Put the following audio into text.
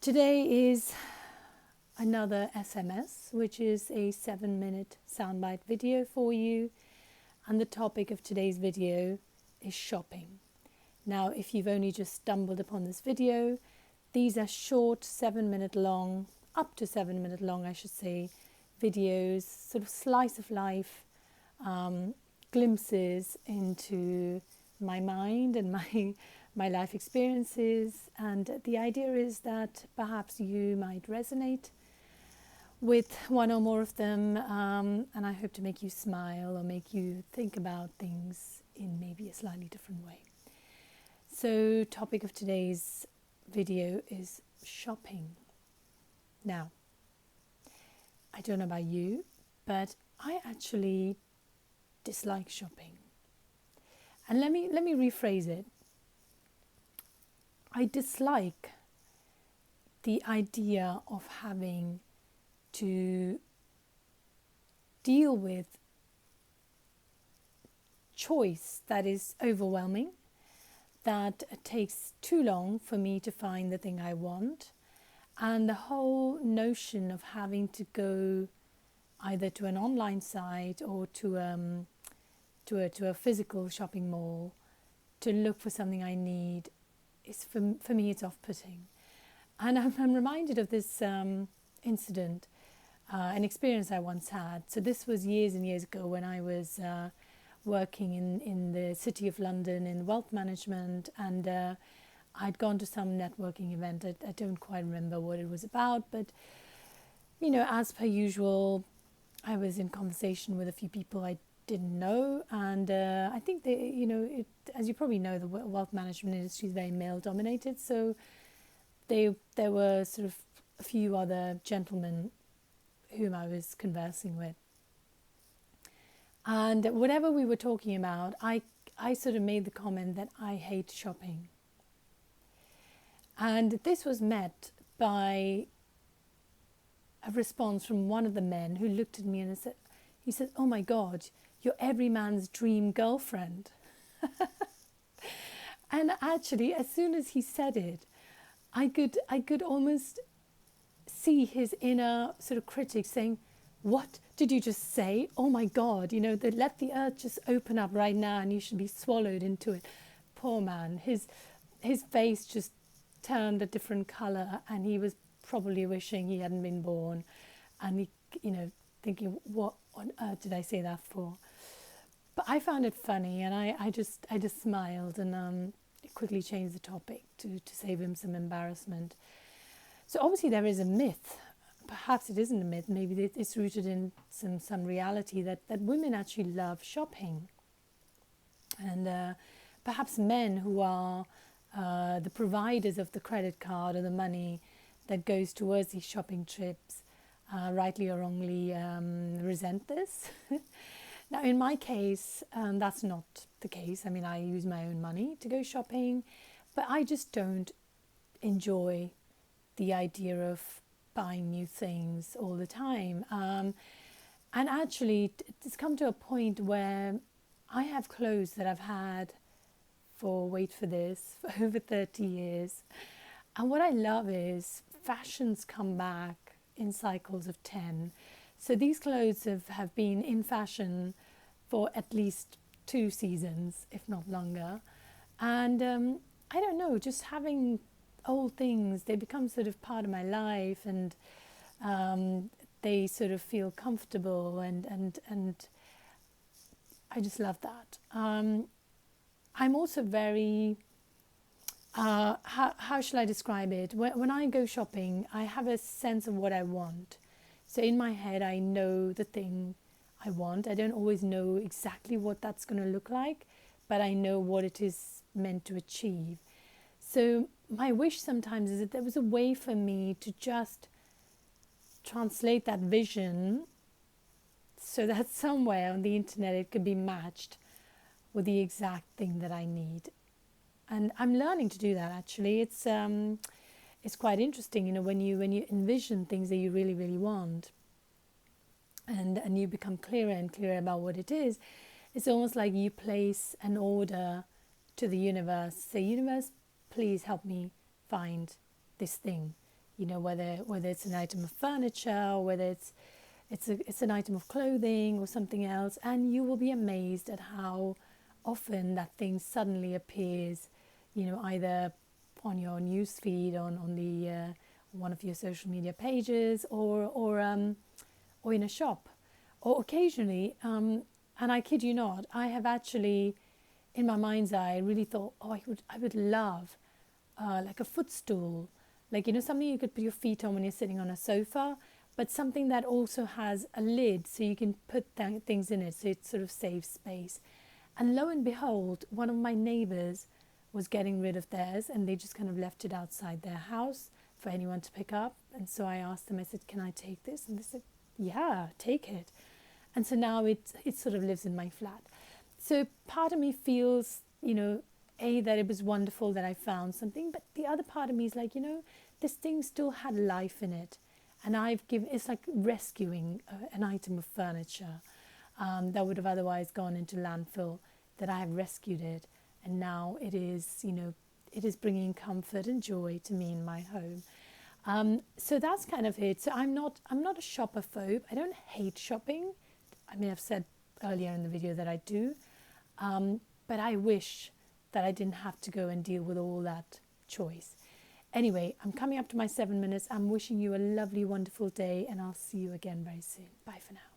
Today is another SMS, which is a 7-minute soundbite video for you. And the topic of today's video is shopping. Now, if you've only just stumbled upon this video, these are short 7-minute long, up to 7-minute long, I should say, videos, sort of slice of life, glimpses into my mind and my life experiences. And the idea is that perhaps you might resonate with one or more of them, and I hope to make you smile or make you think about things in maybe a slightly different way. So, topic of today's video is shopping. Now, I don't know about you, but I actually dislike shopping. And let me rephrase it. I dislike the idea of having to deal with choice that is overwhelming, that it takes too long for me to find the thing I want, and the whole notion of having to go either to an online site or to a physical shopping mall to look for something I need is for me it's off-putting. And I'm reminded of this incident, an experience I once had. So this was years and years ago when I was working in the City of London in wealth management, and I'd gone to some networking event. I don't quite remember what it was about, but as per usual, I was in conversation with a few people I didn't know, and I think they, as you probably know, the wealth management industry is very male dominated. So there were sort of a few other gentlemen whom I was conversing with, and whatever we were talking about, I sort of made the comment that I hate shopping. And this was met by a response from one of the men who looked at me and he said, "Oh my God, you're every man's dream girlfriend." And actually, as soon as he said it, I could almost see his inner sort of critic saying, "What did you just say? Oh my God, let the earth just open up right now and you should be swallowed into it." Poor man, his face just turned a different color, and he was probably wishing he hadn't been born, and he, thinking, what on earth did I say that for? But I found it funny, and I just smiled and quickly changed the topic to save him some embarrassment. So obviously there is a myth. Perhaps it isn't a myth. Maybe it's rooted in some reality that women actually love shopping, and perhaps men who are the providers of the credit card or the money that goes towards these shopping trips, rightly or wrongly, resent this. Now, in my case, that's not the case. I mean, I use my own money to go shopping, but I just don't enjoy the idea of buying new things all the time. And actually, it's come to a point where I have clothes that I've had for over 30 years. And what I love is fashions come back in cycles of 10. So these clothes have been in fashion for at least 2 seasons, if not longer. And I don't know, just having old things, they become sort of part of my life, and they sort of feel comfortable, and I just love that. I'm also very, how shall I describe it? When I go shopping, I have a sense of what I want. So in my head, I know the thing I want. I don't always know exactly what that's going to look like, but I know what it is meant to achieve. So my wish sometimes is that there was a way for me to just translate that vision so that somewhere on the internet it could be matched with the exact thing that I need. And I'm learning to do that, actually. It's quite interesting, when you envision things that you really, really want, and you become clearer and clearer about what it is. It's almost like you place an order to the universe. Say, universe, please help me find this thing. you know, whether it's an item of furniture, or whether it's an item of clothing or something else, and you will be amazed at how often that thing suddenly appears, you know, either on your news feed, on the one of your social media pages, or in a shop, or occasionally. And I kid you not, I have actually, in my mind's eye, really thought, oh, I would love like a footstool, like, you know, something you could put your feet on when you're sitting on a sofa, but something that also has a lid so you can put things in it, so it sort of saves space. And lo and behold, one of my neighbors was getting rid of theirs, and they just kind of left it outside their house for anyone to pick up. And so I asked them, I said, can I take this? And they said, yeah, take it. And so now it sort of lives in my flat. So part of me feels, you know, that it was wonderful that I found something, but the other part of me is like, you know, this thing still had life in it. And it's like rescuing an item of furniture that would have otherwise gone into landfill, that I have rescued it. And now it is, you know, it is bringing comfort and joy to me in my home. So that's kind of it. So I'm not a shopper-phobe. I don't hate shopping. I mean, I've said earlier in the video that I do. But I wish that I didn't have to go and deal with all that choice. Anyway, I'm coming up to my 7 minutes. I'm wishing you a lovely, wonderful day, and I'll see you again very soon. Bye for now.